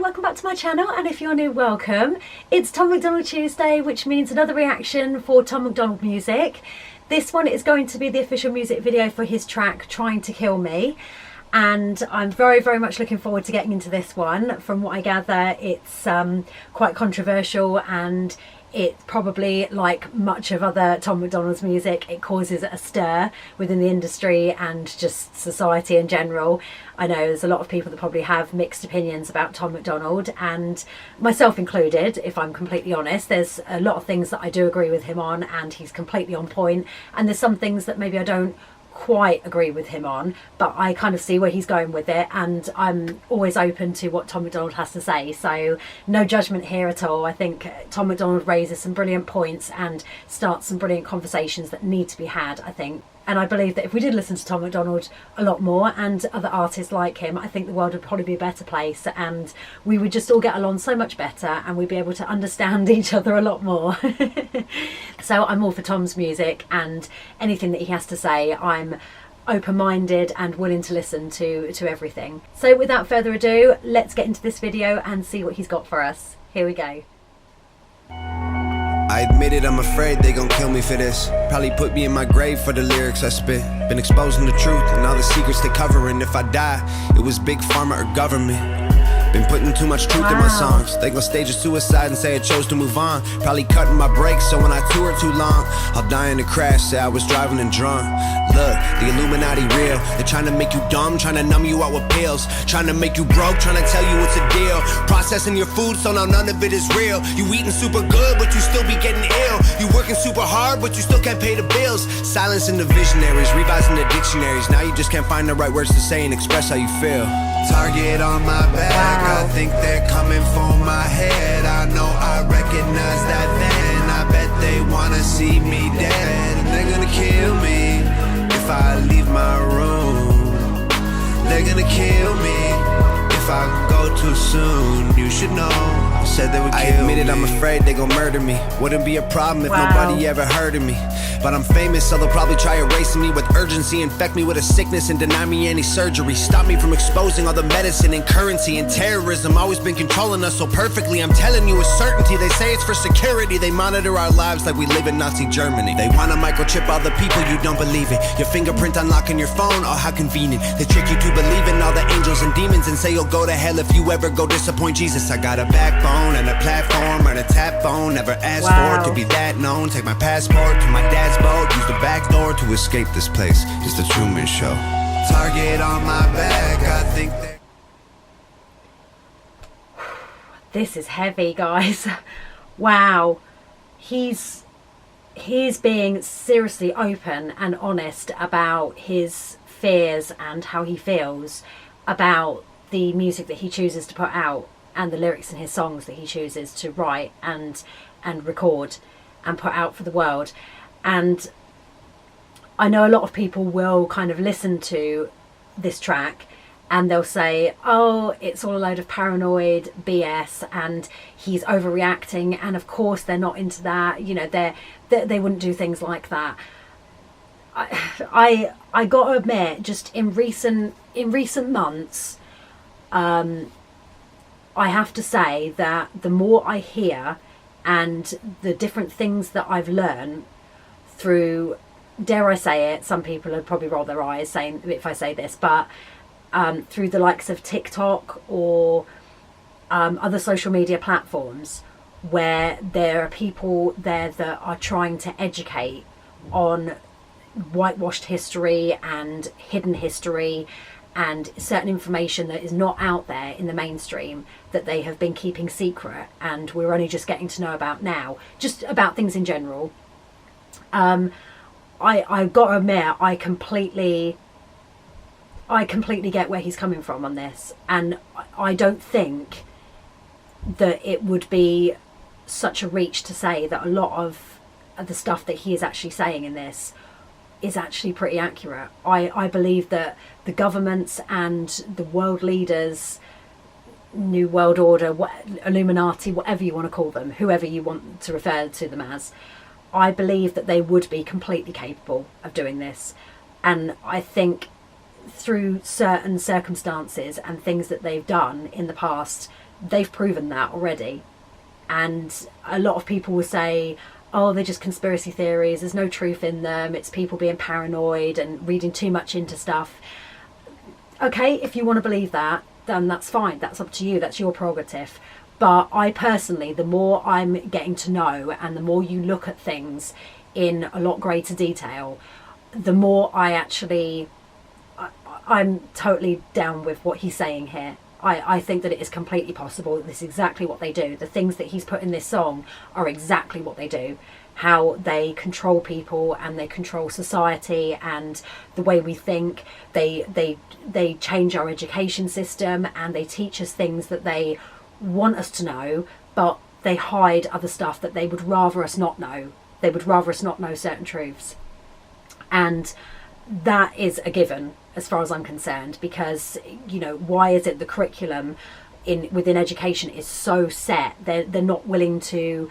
welcome back to my channel, and if you're new, welcome. It's Tom MacDonald Tuesday, which means another reaction for Tom MacDonald music. This one is going to be the official music video for his track Trying to Kill Me, and I'm very much looking forward to getting into this one. From what I gather, it's quite controversial, and it probably, like much of other Tom MacDonald's music, it causes a stir within the industry and just society in general. I know there's a lot of people that probably have mixed opinions about Tom MacDonald, and myself included, if I'm completely honest. There's a lot of things that I do agree with him on, and he's completely on point, and there's some things that maybe I don't quite agree with him on, but I kind of see where he's going with it, and I'm always open to what Tom MacDonald has to say, so no judgment here at all. I think Tom MacDonald raises some brilliant points and starts some brilliant conversations that need to be had, I think. And I believe that if we did listen to Tom MacDonald a lot more, and other artists like him, I think the world would probably be a better place, and we would just all get along so much better, and we'd be able to understand each other a lot more. So I'm all for Tom's music, and anything that he has to say, I'm open-minded and willing to listen to everything. So without further ado, let's get into this video and see what he's got for us. Here we go. I admit it, I'm afraid they gon' kill me for this. Probably put me in my grave for the lyrics I spit. Been exposing the truth and all the secrets they covering. If I die, it was big pharma or government. Been putting too much truth in my songs. They gon' stage a suicide and say I chose to move on. Probably cutting my brakes, so when I tour too long, I'll die in a crash, say I was driving and drunk. Look, the Illuminati real. They're trying to make you dumb, trying to numb you out with pills, trying to make you broke, trying to tell you it's a deal. Processing your food, so now none of it is real. You eating super good, but you still be getting ill. You working super hard, but you still can't pay the bills. Silencing the visionaries, revising the dictionaries. Now you just can't find the right words to say and express how you feel. Target on my back, I think they're coming for my head. I know I recognize that then. I bet they wanna see me dead, and they're gonna kill me if I leave my room. They're gonna kill me if I go too soon. You should know, said they would kill me. I admit it, I'm afraid they gon' murder me. Wouldn't be a problem if nobody ever heard of me. But I'm famous, so they'll probably try erasing me with urgency, infect me with a sickness and deny me any surgery. Stop me from exposing all the medicine and currency and terrorism. Always been controlling us so perfectly. I'm telling you with certainty, they say it's for security. They monitor our lives like we live in Nazi Germany. They wanna microchip all the people, you don't believe it. Your fingerprint unlocking your phone, oh how convenient. They trick you to believe in all the angels and demons and say you'll go to hell if you ever go disappoint Jesus. I got a backbone and a platform and a tap phone. Never asked for it to be that known. Take my passport to my dad's boat, use the back door to escape this place. It's the Truman Show. Target on my back, I think that... This is heavy, guys. Wow. He's being seriously open and honest about his fears and how he feels about the music that he chooses to put out, and the lyrics in his songs that he chooses to write and record and put out for the world. And I know a lot of people will kind of listen to this track and they'll say, oh, it's all a load of paranoid BS and he's overreacting, and of course they're not into that, you know, they wouldn't do things like that. I gotta admit, just in recent months, I have to say that the more I hear and the different things that I've learned through, dare I say it, some people would probably roll their eyes saying if I say this, but through the likes of TikTok or other social media platforms, where there are people there that are trying to educate on whitewashed history and hidden history and certain information that is not out there in the mainstream, that they have been keeping secret and we're only just getting to know about now, just about things in general. I gotta admit, I completely get where he's coming from on this, and I don't think that it would be such a reach to say that a lot of the stuff that he is actually saying in this is actually pretty accurate. I believe that the governments and the world leaders, New World Order, Illuminati, whatever you want to call them, whoever you want to refer to them as, I believe that they would be completely capable of doing this. And I think through certain circumstances and things that they've done in the past, they've proven that already. And a lot of people will say, oh, they're just conspiracy theories, there's no truth in them, it's people being paranoid and reading too much into stuff. Okay, if you want to believe that, then that's fine, that's up to you, that's your prerogative. But I personally, the more I'm getting to know and the more you look at things in a lot greater detail, the more I'm totally down with what he's saying here. I think that it is completely possible that this is exactly what they do. The things that he's put in this song are exactly what they do. How they control people and they control society and the way we think. They change our education system and they teach us things that they want us to know, but they hide other stuff that they would rather us not know. They would rather us not know certain truths. And that is a given as far as I'm concerned, because, you know, why is it the curriculum within education is so set? They're not willing to,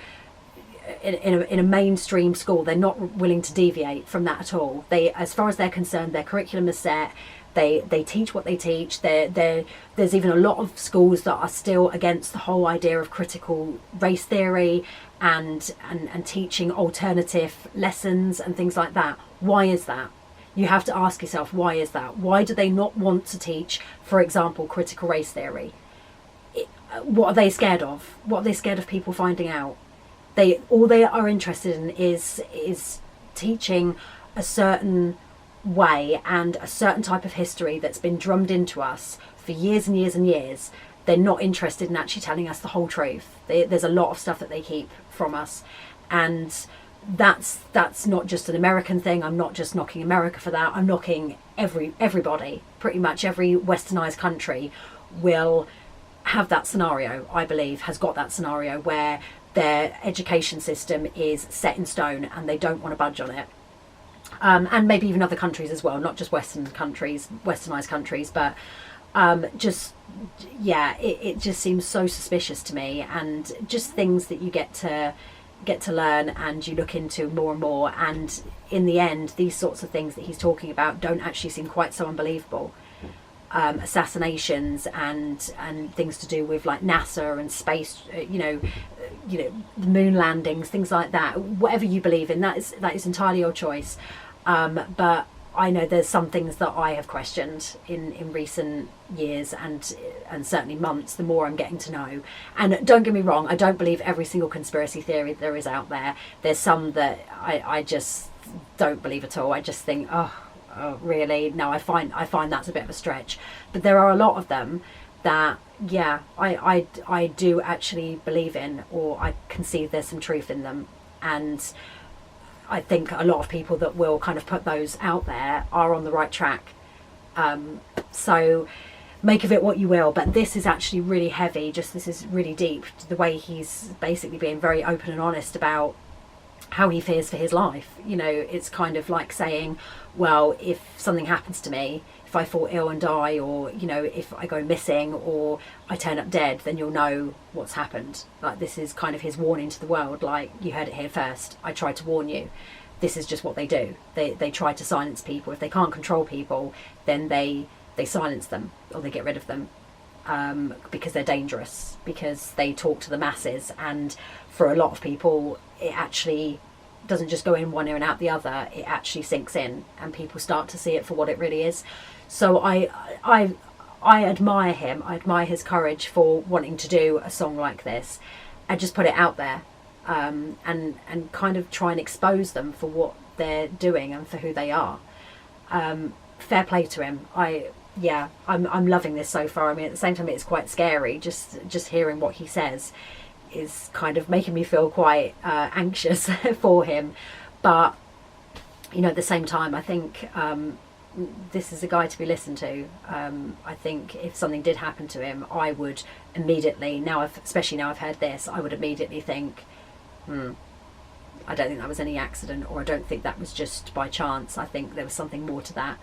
in a mainstream school, they're not willing to deviate from that at all. They, as far as they're concerned, their curriculum is set. They teach what they teach. There's even a lot of schools that are still against the whole idea of critical race theory and teaching alternative lessons and things like that. Why is that? You have to ask yourself, why is that? Why do they not want to teach, for example, critical race theory? What are they scared of? What are they scared of people finding out? All they are interested in is teaching a certain way and a certain type of history that's been drummed into us for years and years and years. They're not interested in actually telling us the whole truth. There's a lot of stuff that they keep from us, and that's not just an American thing. I'm not just knocking America for that. I'm knocking everybody. Pretty much every westernized country will have that scenario, I believe, has got that scenario where their education system is set in stone and they don't want to budge on it. And maybe even other countries as well, not just westernized countries, but it just seems so suspicious to me, and just things that you get to learn and you look into more and more, and in the end these sorts of things that he's talking about don't actually seem quite so unbelievable. Assassinations and things to do with like NASA and space, the moon landings, things like that. Whatever you believe in, that is entirely your choice. But I know there's some things that I have questioned in recent years and certainly months, the more I'm getting to know. And don't get me wrong, I don't believe every single conspiracy theory there is out there. There's some that I just don't believe at all. I just think, oh really? No, I find that's a bit of a stretch. But there are a lot of them that, yeah, I do actually believe in, or I can see there's some truth in them. And I think a lot of people that will kind of put those out there are on the right track. So make of it what you will, but this is actually really heavy. This is really deep. The way he's basically being very open and honest about how he fears for his life. You know, it's kind of like saying, well, if something happens to me, if I fall ill and die, or, you know, if I go missing or I turn up dead, then you'll know what's happened. Like, this is kind of his warning to the world, like, you heard it here first. I tried to warn you. This is just what they do. They try to silence people. If they can't control people, then they silence them, or they get rid of them, because they're dangerous, because they talk to the masses. And for a lot of people, it actually doesn't just go in one ear and out the other. It actually sinks in, and people start to see it for what it really is. So I admire him. I admire his courage for wanting to do a song like this and just put it out there, and kind of try and expose them for what they're doing and for who they are. Fair play to him. I'm loving this so far. I mean, at the same time, it's quite scary. Just hearing what he says is kind of making me feel quite anxious for him. But, you know, at the same time, I think this is a guy to be listened to. I think if something did happen to him, I would immediately, especially now I've heard this, I would immediately think, I don't think that was any accident, or I don't think that was just by chance. I think there was something more to that,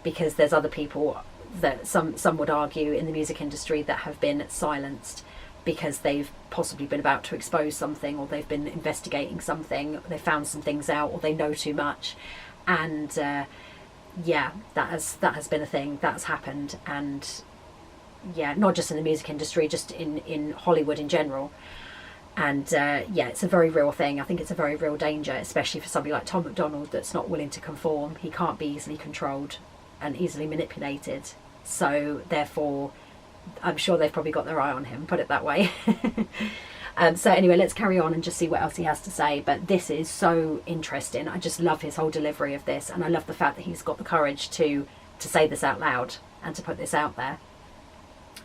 because there's other people that some would argue in the music industry that have been silenced because they've possibly been about to expose something, or they've been investigating something, they found some things out, or they know too much. And that has been a thing that's happened. And yeah, not just in the music industry, just in Hollywood in general. And yeah, it's a very real thing. I think it's a very real danger, especially for somebody like Tom MacDonald that's not willing to conform. He can't be easily controlled and easily manipulated. So therefore, I'm sure they've probably got their eye on him, put it that way. So anyway, let's carry on and just see what else he has to say. But this is so interesting. I just love his whole delivery of this, and I love the fact that he's got the courage to say this out loud and to put this out there.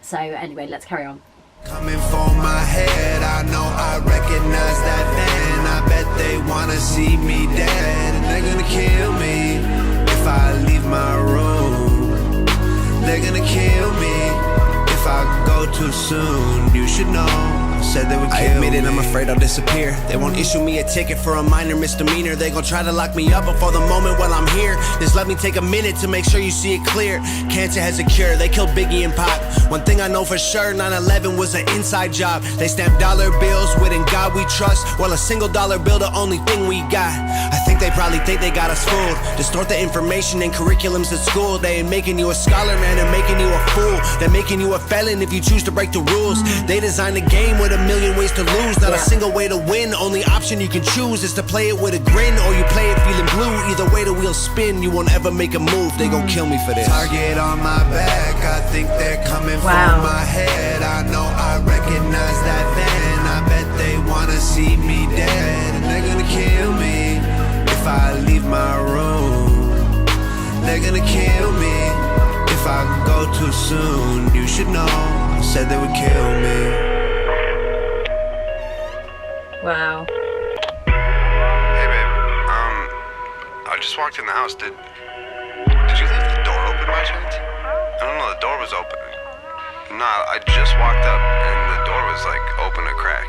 So anyway, let's carry on. Coming for my head, I know I recognize that van. I bet they wanna see me dead, and they're gonna kill me if I leave my room. They're gonna kill me if I go too soon. You should know. Said they would kill me. I admit it, I'm afraid I'll disappear. They won't issue me a ticket for a minor misdemeanor. They gon' try to lock me up before the moment while I'm here. Just let me take a minute to make sure you see it clear. Cancer has a cure, they killed Biggie and Pop. One thing I know for sure, 9/11 was an inside job. They stamped dollar bills with "In God We Trust," while a single dollar bill the only thing we got. I think they probably think they got us fooled. Distort the information in curriculums at school. They ain't making you a scholar, man, they're making you a fool. They're making you a felon if you choose to break the rules. They designed a game with a million ways to lose, not a single way to win. Only option you can choose is to play it with a grin, or you play it feeling blue. Either way the wheels spin, you won't ever make a move. They gon' kill me for this. Target on my back, I think they're coming for my head. I know I recognize that van. I bet they wanna see me dead, and they're gonna kill me if I leave my room. They're gonna kill me if I go too soon. You should know, I said they would kill me. Wow. Hey babe, I just walked in the house. Did you leave the door open by chance? I don't know, the door was open. Nah, I just walked up and the door was like open a crack.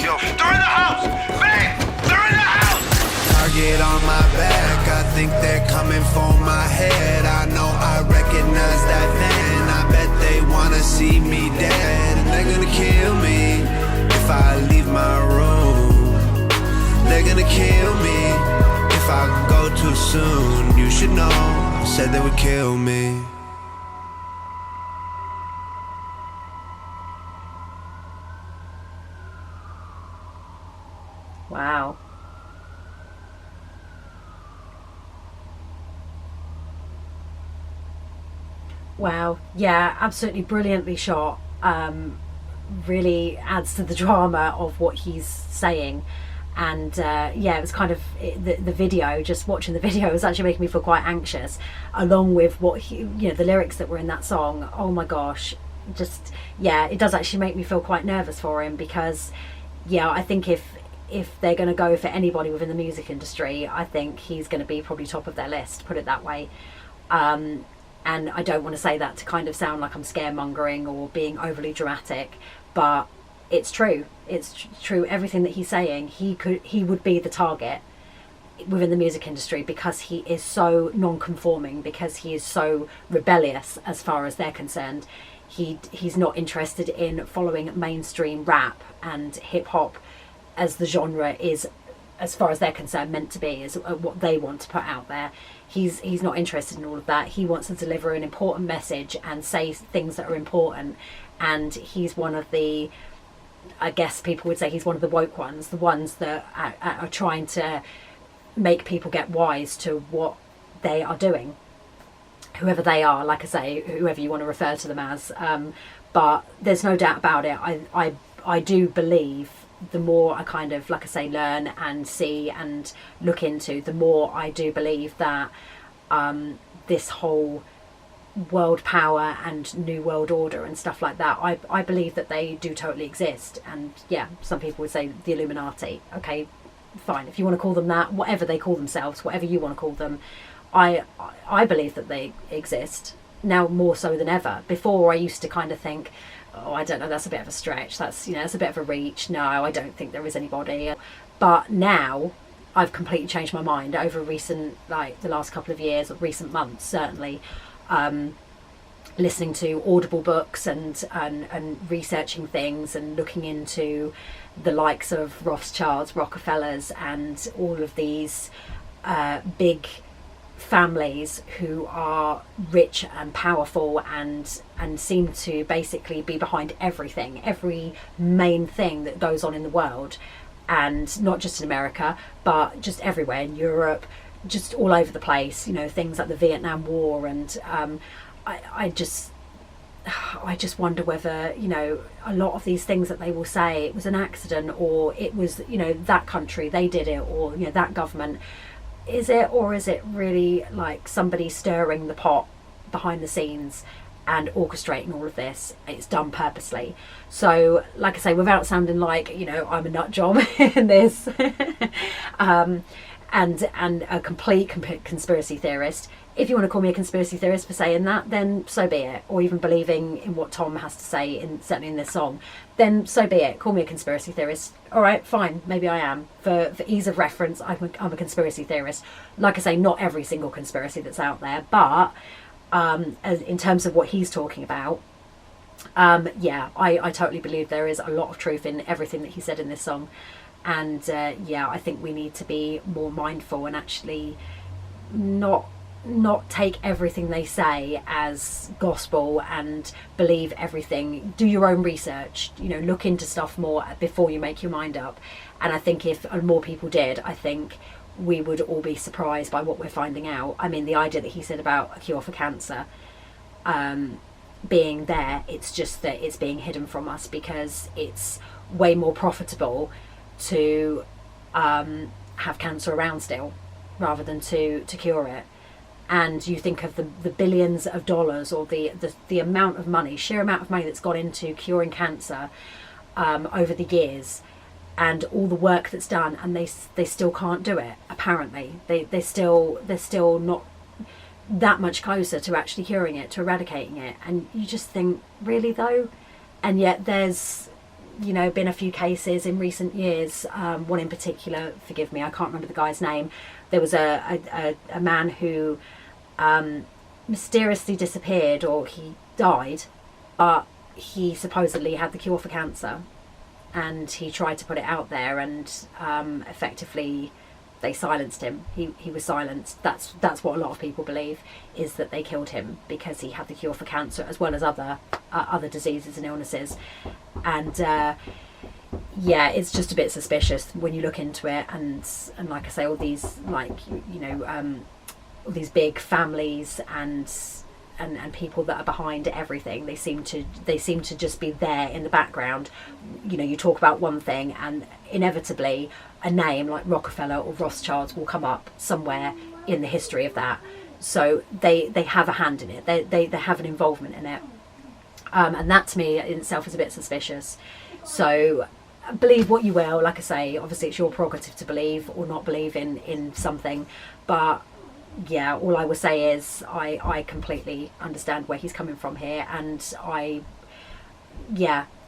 Yo, they're in the house! Babe! They're in the house! Target on my back, I think they're coming for my head. I know I recognize that van. I bet they wanna see me dead, and they're gonna kill me if I leave my room. They're gonna kill me if I go too soon. You should know, I said they would kill me. Wow. Wow. Yeah, absolutely brilliantly shot. Really adds to the drama of what he's saying. And yeah, it was kind of the video, just watching the video was actually making me feel quite anxious, along with what he, the lyrics that were in that song. Oh my gosh, just, yeah, it does actually make me feel quite nervous for him, because yeah, I think if they're going to go for anybody within the music industry, I think he's going to be probably top of their list, put it that way. And I don't want to say that to kind of sound like I'm scaremongering or being overly dramatic, but it's true. It's true. Everything that he's saying, he would be the target within the music industry, because he is so non-conforming, because he is so rebellious as far as they're concerned. He's not interested in following mainstream rap and hip hop as the genre is, as far as they're concerned, meant to be, is what they want to put out there. He's not interested in all of that. He wants to deliver an important message and say things that are important. And he's one of the, I guess people would say he's one of the woke ones, the ones that are trying to make people get wise to what they are doing, whoever they are, like I say, whoever you want to refer to them as. But there's no doubt about it. I do believe, the more I kind of, like I say, learn and see and look into, the more I do believe that this whole world power and new world order and stuff like that, I believe that they do totally exist. And yeah, some people would say the Illuminati. Okay, fine, if you want to call them that, whatever they call themselves, whatever you want to call them, I believe that they exist now more so than ever. Before I used to kind of think, oh, I don't know, that's a bit of a stretch, that's that's a bit of a reach, no, I don't think there is anybody. But now I've completely changed my mind over recent, like the last couple of years, or recent months certainly, listening to Audible books and researching things and looking into the likes of Rothschilds, Rockefellers, and all of these big families who are rich and powerful and seem to basically be behind everything, every main thing that goes on in the world, and not just in America but just everywhere in Europe, just all over the place, you know, things like the Vietnam War. And I just wonder whether, you know, a lot of these things that they will say, it was an accident, or it was, you know, that country, they did it, or, you know, that government. Is it, or is it really like somebody stirring the pot behind the scenes and orchestrating all of this? It's done purposely. So, like I say, without sounding like, you know, I'm a nut job in this, and a complete conspiracy theorist. If you want to call me a conspiracy theorist for saying that, then so be it. Or even believing in what Tom has to say, certainly in this song, then so be it. Call me a conspiracy theorist. All right, fine, maybe I am. For ease of reference, I'm a conspiracy theorist. Like I say, not every single conspiracy that's out there, but in terms of what he's talking about, yeah, I totally believe there is a lot of truth in everything that he said in this song. And yeah, I think we need to be more mindful and actually not take everything they say as gospel and believe everything. Do your own research, you know, look into stuff more before you make your mind up. And I think if more people did, I think we would all be surprised by what we're finding out. I mean, the idea that he said about a cure for cancer being there, it's just that it's being hidden from us because it's way more profitable to have cancer around still rather than to cure it. And you think of the billions of dollars, or the amount of money, sheer amount of money that's gone into curing cancer over the years, and all the work that's done, and they still can't do it. Apparently, they're still not that much closer to actually curing it, to eradicating it. And you just think, really though? And yet there's, you know, been a few cases in recent years. One in particular, forgive me, I can't remember the guy's name. There was a man who mysteriously disappeared, or he died, but he supposedly had the cure for cancer, and he tried to put it out there, and effectively they silenced him. He was silenced. That's what a lot of people believe, is that they killed him because he had the cure for cancer as well as other diseases and illnesses. And yeah, it's just a bit suspicious when you look into it. And like I say, all these, like, you know, all these big families and people that are behind everything, they seem to just be there in the background. You know, you talk about one thing and inevitably a name like Rockefeller or Rothschilds will come up somewhere in the history of that. So they have a hand in it. They have an involvement in it. And that to me in itself is a bit suspicious. So believe what you will. Like I say, obviously it's your prerogative to believe or not believe in something. But yeah, all I will say is I completely understand where he's coming from here. And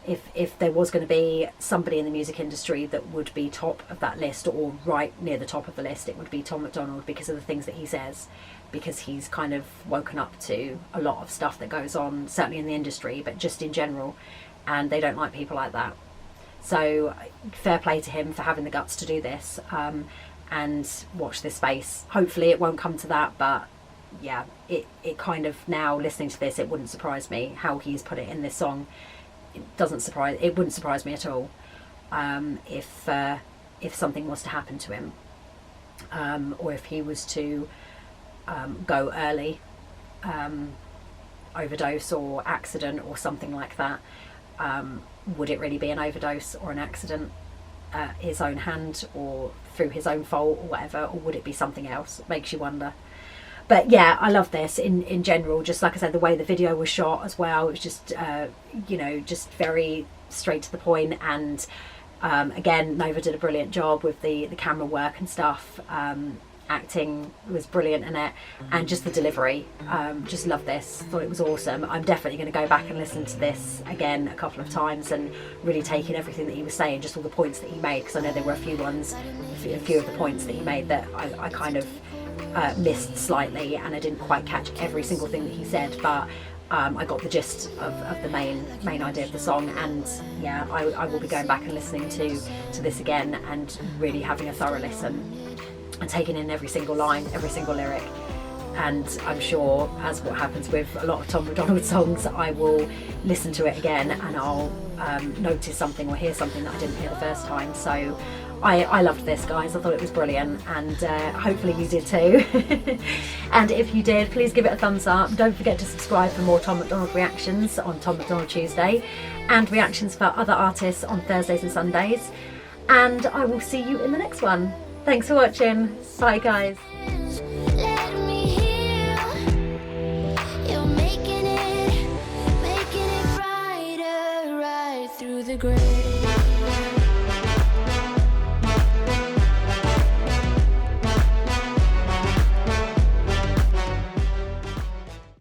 if there was going to be somebody in the music industry that would be top of that list, or right near the top of the list, it would be Tom MacDonald, because of the things that he says, because he's kind of woken up to a lot of stuff that goes on, certainly in the industry, but just in general, and they don't like people like that. So fair play to him for having the guts to do this, and watch this space. Hopefully it won't come to that, but yeah, it kind of, now listening to this, it wouldn't surprise me how he's put it in this song. It wouldn't surprise me at all if something was to happen to him, or if he was to go early, overdose or accident or something like that. Would it really be an overdose or an accident at his own hand or through his own fault or whatever, or would it be something else? It makes you wonder. But yeah, I love this in general. Just like I said, the way the video was shot as well, it was just you know, just very straight to the point. And again, Nova did a brilliant job with the camera work and stuff. Acting was brilliant in it, and just the delivery. Just love this. Thought it was awesome. I'm definitely going to go back and listen to this again a couple of times and really take in everything that he was saying, just all the points that he made, because I know there were a few of the points that he made that I kind of missed slightly, and I didn't quite catch every single thing that he said, but I got the gist of the main idea of the song. And yeah, I will be going back and listening to this again and really having a thorough listen and taking in every single line, every single lyric. and I'm sure, as what happens with a lot of Tom MacDonald songs, I will listen to it again and I'll notice something or hear something that I didn't hear the first time. So I loved this, guys. I thought it was brilliant, and hopefully you did too. And if you did, please give it a thumbs up. Don't forget to subscribe for more Tom MacDonald reactions on Tom MacDonald Tuesday, and reactions for other artists on Thursdays and Sundays. And I will see you in the next one. Thanks for watching. Bye, guys.